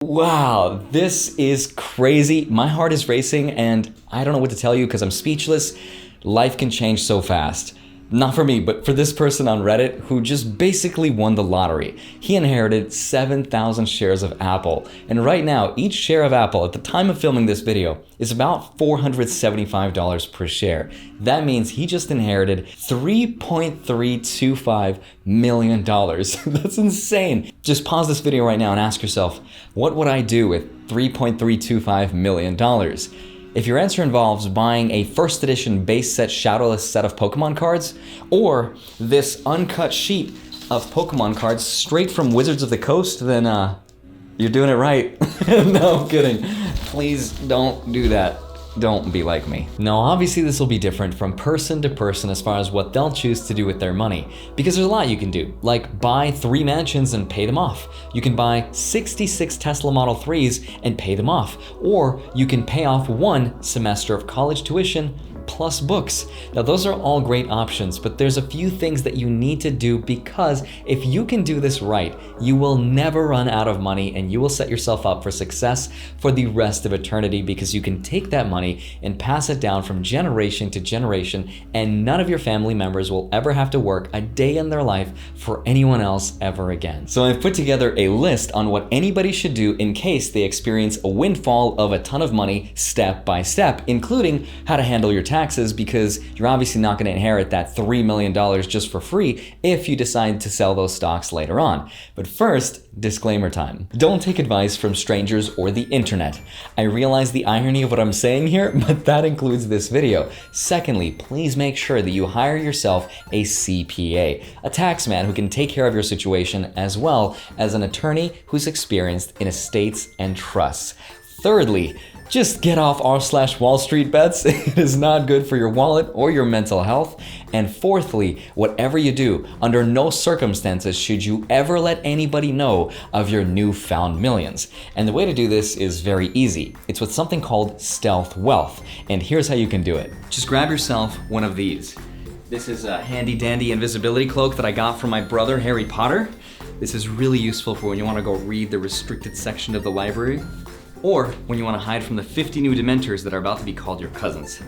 Wow, this is crazy. My heart is racing and I don't know what to tell you because I'm speechless. Life can change so fast. Not for me, but for this person on Reddit who just basically won the lottery. He inherited 7,000 shares of Apple. And right now, each share of Apple at the time of filming this video is about $475 per share. That means he just inherited $3.325 million. That's insane. Just pause this video right now and ask yourself, what would I do with $3.325 million? If your answer involves buying a first edition base set shadowless set of Pokemon cards, or this uncut sheet of Pokemon cards straight from Wizards of the Coast, then you're doing it right. No, I'm kidding. Please don't do that. Don't be like me. Now, obviously this will be different from person to person as far as what they'll choose to do with their money, because there's a lot you can do, like buy 3 mansions and pay them off. You can buy 66 Tesla Model 3s and pay them off, or you can pay off 1 semester of college tuition plus books. Now those are all great options, but there's a few things that you need to do, because if you can do this right, you will never run out of money and you will set yourself up for success for the rest of eternity, because you can take that money and pass it down from generation to generation, and none of your family members will ever have to work a day in their life for anyone else ever again. So I've put together a list on what anybody should do in case they experience a windfall of a ton of money step by step, including how to handle your taxes, because you're obviously not going to inherit that $3 million just for free if you decide to sell those stocks later on. But first, disclaimer time. Don't take advice from strangers or the internet. I realize the irony of what I'm saying here, but that includes this video. Secondly, please make sure that you hire yourself a CPA, a tax man who can take care of your situation, as well as an attorney who's experienced in estates and trusts. Thirdly, just get off r/Wall Street bets. It is not good for your wallet or your mental health. And fourthly, whatever you do, under no circumstances should you ever let anybody know of your newfound millions. And the way to do this is very easy. It's with something called stealth wealth. And here's how you can do it. Just grab yourself one of these. This is a handy dandy invisibility cloak that I got from my brother, Harry Potter. This is really useful for when you want to go read the restricted section of the library, or when you want to hide from the 50 new Dementors that are about to be called your cousins.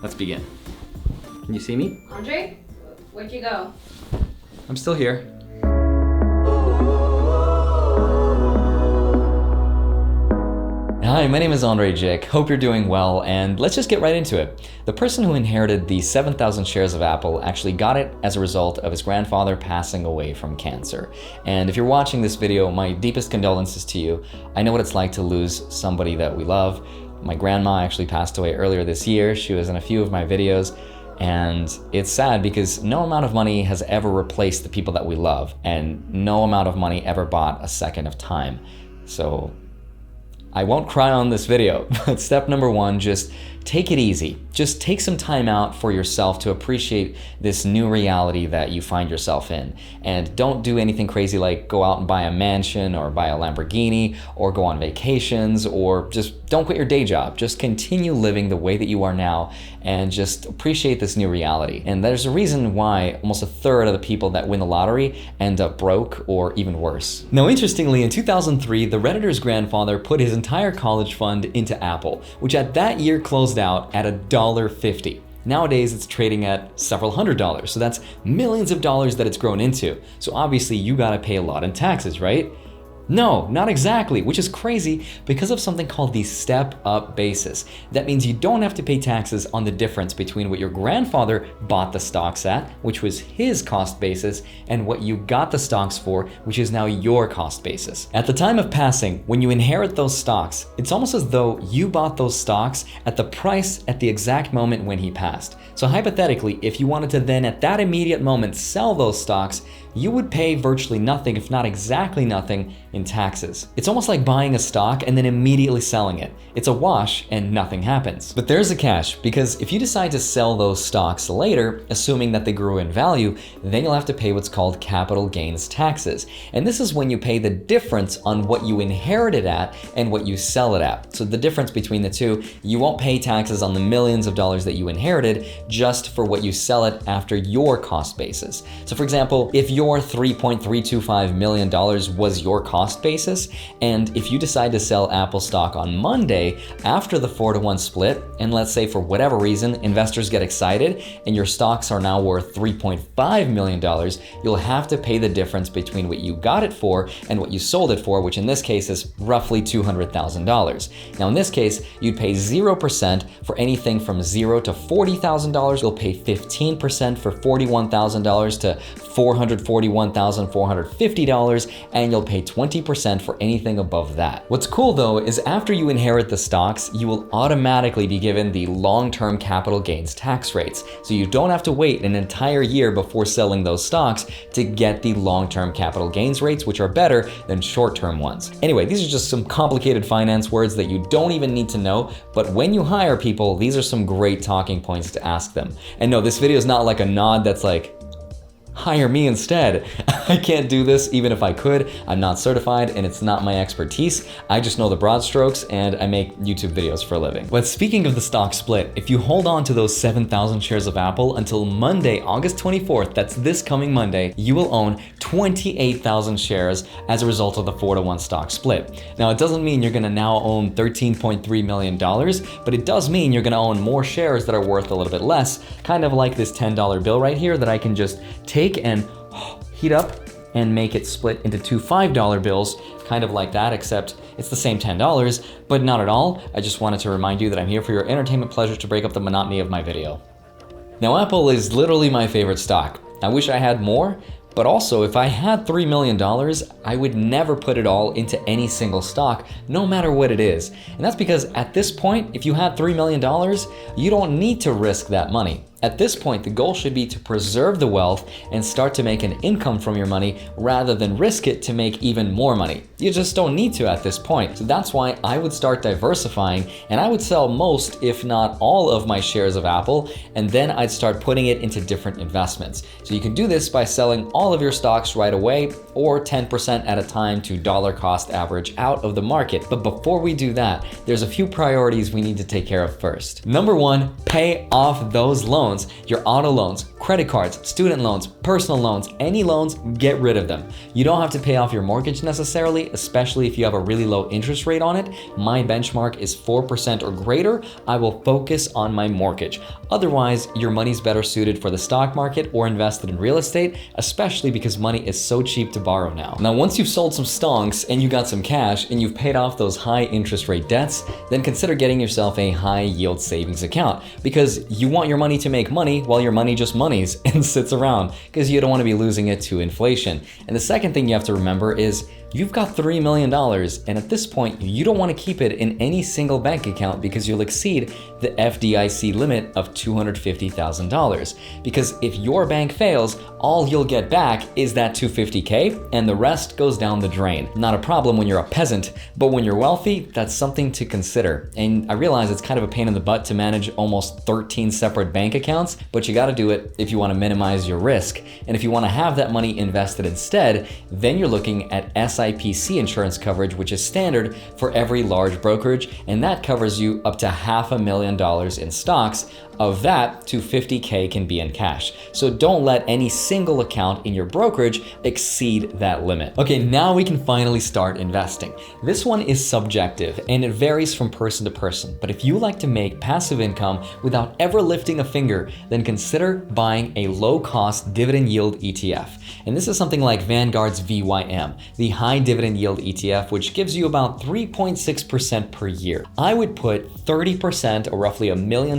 Let's begin. Can you see me? Andrei, where'd you go? I'm still here. Hi, my name is Andrei Jikh. Hope you're doing well, and let's just get right into it. The person who inherited the 7,000 shares of Apple actually got it as a result of his grandfather passing away from cancer. And if you're watching this video, my deepest condolences to you. I know what it's like to lose somebody that we love. My grandma actually passed away earlier this year. She was in a few of my videos. And it's sad because no amount of money has ever replaced the people that we love, and no amount of money ever bought a second of time. So I won't cry on this video, but step number 1, just take it easy. Just take some time out for yourself to appreciate this new reality that you find yourself in. And don't do anything crazy like go out and buy a mansion or buy a Lamborghini or go on vacations, or just don't quit your day job. Just continue living the way that you are now and just appreciate this new reality. And there's a reason why almost 1/3 of the people that win the lottery end up broke or even worse. Now, interestingly, in 2003, the Redditor's grandfather put his entire college fund into Apple, which at that year closed out at $1.50. Nowadays, it's trading at several $100s, so that's millions of dollars that it's grown into. So obviously, you gotta pay a lot in taxes, right? No, not exactly, which is crazy because of something called the step-up basis. That means you don't have to pay taxes on the difference between what your grandfather bought the stocks at, which was his cost basis, and what you got the stocks for, which is now your cost basis. At the time of passing, when you inherit those stocks, it's almost as though you bought those stocks at the price at the exact moment when he passed. So hypothetically, if you wanted to then at that immediate moment sell those stocks, you would pay virtually nothing, if not exactly nothing, in taxes. It's almost like buying a stock and then immediately selling it. It's a wash and nothing happens. But there's a catch, because if you decide to sell those stocks later, assuming that they grew in value, then you'll have to pay what's called capital gains taxes. And this is when you pay the difference on what you inherited at and what you sell it at. So the difference between the two, you won't pay taxes on the millions of dollars that you inherited, just for what you sell it after your cost basis. So for example, if your your $3.325 million was your cost basis, and if you decide to sell Apple stock on Monday after the 4-to-1 split, and let's say for whatever reason investors get excited and your stocks are now worth $3.5 million, you'll have to pay the difference between what you got it for and what you sold it for, which in this case is roughly $200,000. Now in this case, you'd pay 0% for anything from $0 to $40,000. You'll pay 15% for $41,000 to $441,450, and you'll pay 20% for anything above that. What's cool though is after you inherit the stocks, you will automatically be given the long-term capital gains tax rates. So you don't have to wait an entire year before selling those stocks to get the long-term capital gains rates, which are better than short-term ones. Anyway, these are just some complicated finance words that you don't even need to know, but when you hire people, these are some great talking points to ask them. And no, this video is not like a nod that's like, hire me instead. I can't do this even if I could. I'm not certified and it's not my expertise. I just know the broad strokes and I make YouTube videos for a living. But speaking of the stock split, if you hold on to those 7,000 shares of Apple until Monday, August 24th, that's this coming Monday, you will own 28,000 shares as a result of the 4-to-1 stock split. Now, it doesn't mean you're gonna now own $13.3 million, but it does mean you're gonna own more shares that are worth a little bit less, kind of like this $10 bill right here that I can just take and heat up and make it split into two $5 bills, kind of like that, except it's the same $10, but not at all. I just wanted to remind you that I'm here for your entertainment pleasure to break up the monotony of my video. Now, Apple is literally my favorite stock. I wish I had more, but also if I had $3 million, I would never put it all into any single stock, no matter what it is. And that's because at this point, if you had $3 million, you don't need to risk that money. At this point, the goal should be to preserve the wealth and start to make an income from your money rather than risk it to make even more money. You just don't need to at this point. So that's why I would start diversifying, and I would sell most, if not all, of my shares of Apple, and then I'd start putting it into different investments. So you can do this by selling all of your stocks right away or 10% at a time to dollar cost average out of the market. But before we do that, there's a few priorities we need to take care of first. Number one, pay off those loans. Your auto loans, credit cards, student loans, personal loans, any loans, get rid of them. You don't have to pay off your mortgage necessarily, especially if you have a really low interest rate on it. My benchmark is 4% or greater. I will focus on my mortgage. Otherwise, your money's better suited for the stock market or invested in real estate, especially because money is so cheap to borrow now. Now, once you've sold some stonks and you got some cash and you've paid off those high interest rate debts, then consider getting yourself a high yield savings account, because you want your money to make money while your money just monies and sits around, because you don't want to be losing it to inflation. And the second thing you have to remember is you've got $3 million, and at this point, you don't want to keep it in any single bank account because you'll exceed the FDIC limit of $250,000. Because if your bank fails, all you'll get back is that $250K, and the rest goes down the drain. Not a problem when you're a peasant, but when you're wealthy, that's something to consider. And I realize it's kind of a pain in the butt to manage almost 13 separate bank accounts, but you gotta do it if you want to minimize your risk. And if you want to have that money invested instead, then you're looking at SIPC insurance coverage, which is standard for every large brokerage, and that covers you up to $500,000 in stocks. Of that, $250K can be in cash. So don't let any single account in your brokerage exceed that limit. Okay, now we can finally start investing. This one is subjective and it varies from person to person, but if you like to make passive income without ever lifting a finger, then consider buying a low-cost dividend yield ETF. And this is something like Vanguard's VYM, the high dividend yield ETF, which gives you about 3.6% per year. I would put 30%, or roughly $1 million,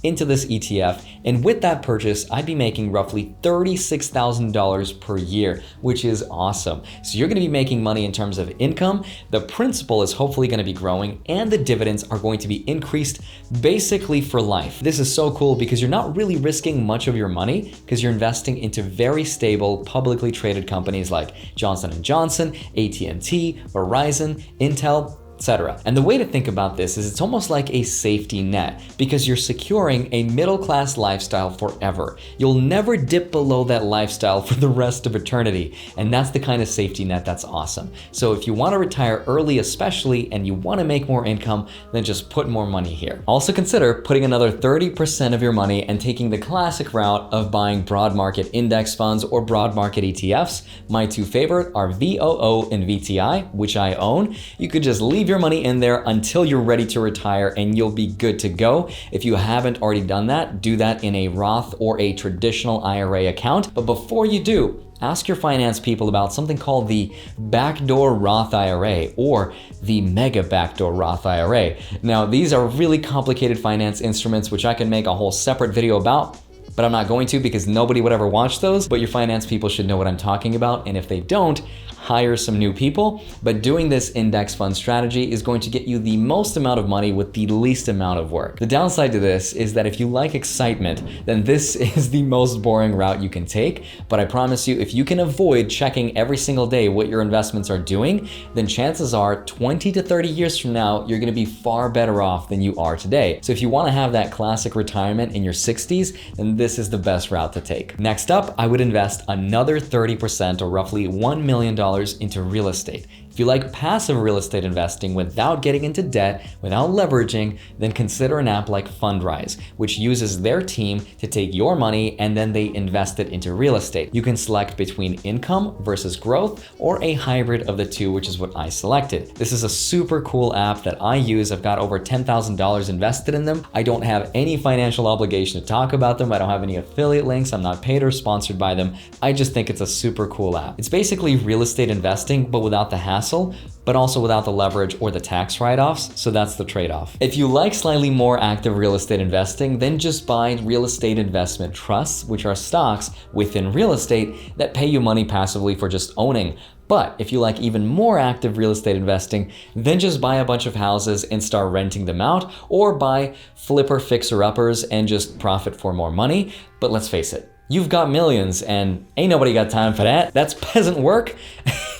into this ETF, and with that purchase, I'd be making roughly $36,000 per year, which is awesome. So you're gonna be making money in terms of income, the principal is hopefully gonna be growing, and the dividends are going to be increased basically for life. This is so cool because you're not really risking much of your money because you're investing into very stable, publicly traded companies like Johnson & Johnson, AT&T, Verizon, Intel. etc. And the way to think about this is it's almost like a safety net because you're securing a middle-class lifestyle forever. You'll never dip below that lifestyle for the rest of eternity, and that's the kind of safety net that's awesome. So if you want to retire early especially and you want to make more income, then just put more money here. Also consider putting another 30% of your money and taking the classic route of buying broad market index funds or broad market ETFs. My two favorite are VOO and VTI, which I own. You could just leave your money in there until you're ready to retire and you'll be good to go. If you haven't already done that, do that in a Roth or a traditional IRA account. But before you do, ask your finance people about something called the backdoor Roth IRA or the mega backdoor Roth IRA. Now, these are really complicated finance instruments, which I can make a whole separate video about, but I'm not going to because nobody would ever watch those. But your finance people should know what I'm talking about. And if they don't, hire some new people. But doing this index fund strategy is going to get you the most amount of money with the least amount of work. The downside to this is that if you like excitement, then this is the most boring route you can take. But I promise you, if you can avoid checking every single day what your investments are doing, then chances are 20 to 30 years from now, you're gonna be far better off than you are today. So if you wanna have that classic retirement in your 60s, then this is the best route to take. Next up, I would invest another 30% or roughly $1 million into real estate. If you like passive real estate investing without getting into debt, without leveraging, then consider an app like Fundrise, which uses their team to take your money and then they invest it into real estate. You can select between income versus growth or a hybrid of the two, which is what I selected. This is a super cool app that I use. I've got over $10,000 invested in them. I don't have any financial obligation to talk about them. I don't have any affiliate links. I'm not paid or sponsored by them. I just think it's a super cool app. It's basically real estate investing, but without the hassle, but also without the leverage or the tax write-offs, so that's the trade-off. If you like slightly more active real estate investing, then just buy real estate investment trusts, which are stocks within real estate that pay you money passively for just owning. But if you like even more active real estate investing, then just buy a bunch of houses and start renting them out, or buy flipper fixer-uppers and just profit for more money. But let's face it, you've got millions and ain't nobody got time for that. That's peasant work.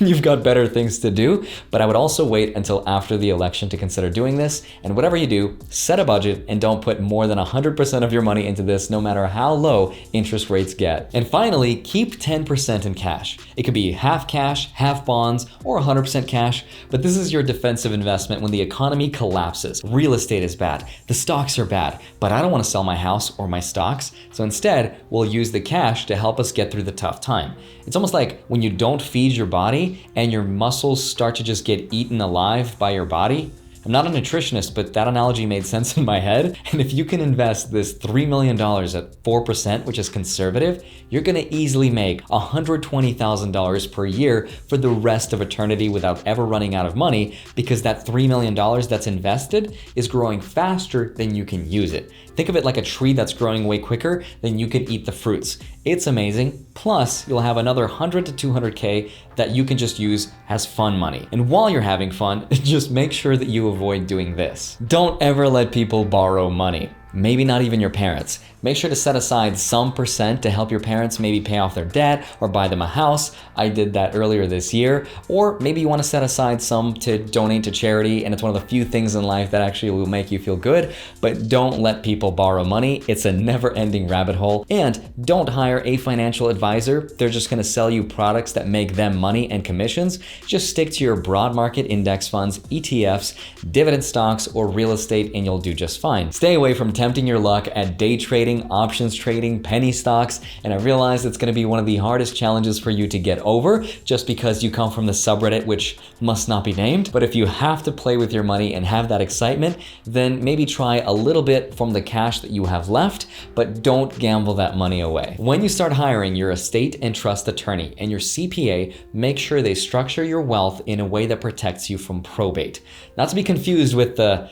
You've got better things to do. But I would also wait until after the election to consider doing this. And whatever you do, set a budget and don't put more than 100% of your money into this, no matter how low interest rates get. And finally, keep 10% in cash. It could be half cash, half bonds, or 100% cash, but this is your defensive investment when the economy collapses. Real estate is bad, the stocks are bad, but I don't want to sell my house or my stocks. So instead, we'll use the cash to help us get through the tough time. It's almost like when you don't feed your body and your muscles start to just get eaten alive by your body. I'm not a nutritionist, but that analogy made sense in my head. And if you can invest this $3 million at 4%, which is conservative, you're gonna easily make $120,000 per year for the rest of eternity without ever running out of money, because that $3 million that's invested is growing faster than you can use it. Think of it like a tree that's growing way quicker than you can eat the fruits. It's amazing. Plus, you'll have another 100 to 200K that you can just use as fun money. And while you're having fun, just make sure that you avoid doing this. Don't ever let people borrow money. Maybe not even your parents. Make sure to set aside some percent to help your parents maybe pay off their debt or buy them a house. I did that earlier this year. Or maybe you want to set aside some to donate to charity, and it's one of the few things in life that actually will make you feel good. But don't let people borrow money. It's a never-ending rabbit hole. And don't hire a financial advisor. They're just going to sell you products that make them money and commissions. Just stick to your broad market index funds, ETFs, dividend stocks, or real estate, and you'll do just fine. Stay away from tempting your luck at day trading, options trading, penny stocks, and I realize it's going to be one of the hardest challenges for you to get over just because you come from the subreddit, which must not be named. But if you have to play with your money and have that excitement, then maybe try a little bit from the cash that you have left, but don't gamble that money away. When you start hiring your estate and trust attorney and your CPA, make sure they structure your wealth in a way that protects you from probate. Not to be confused with the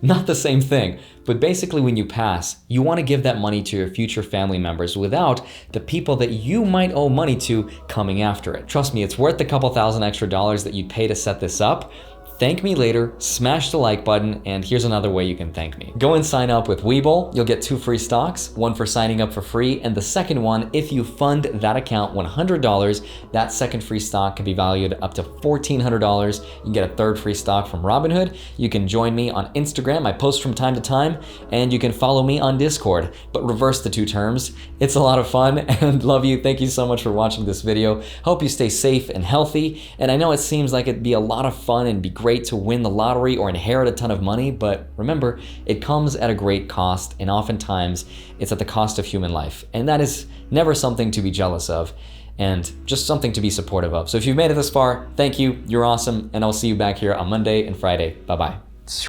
not the same thing, but basically when you pass, you want to give that money to your future family members without the people that you might owe money to coming after it. Trust me, it's worth the couple thousand extra dollars that you'd pay to set this up. Thank me later, smash the like button, and here's another way you can thank me. Go and sign up with Webull. You'll get 2 free stocks, one for signing up for free, and the second one, if you fund that account $100, that second free stock can be valued up to $1,400. You can get a third free stock from Robinhood. You can join me on Instagram. I post from time to time, and you can follow me on Discord, but reverse the 2 terms. It's a lot of fun, and love you. Thank you so much for watching this video. Hope you stay safe and healthy, and I know it seems like it'd be a lot of fun and be great to win the lottery or inherit a ton of money, but remember, it comes at a great cost, and oftentimes it's at the cost of human life, and that is never something to be jealous of, and just something to be supportive of. So if you've made it this far, thank you, you're awesome, and I'll see you back here on Monday and Friday. Bye-bye.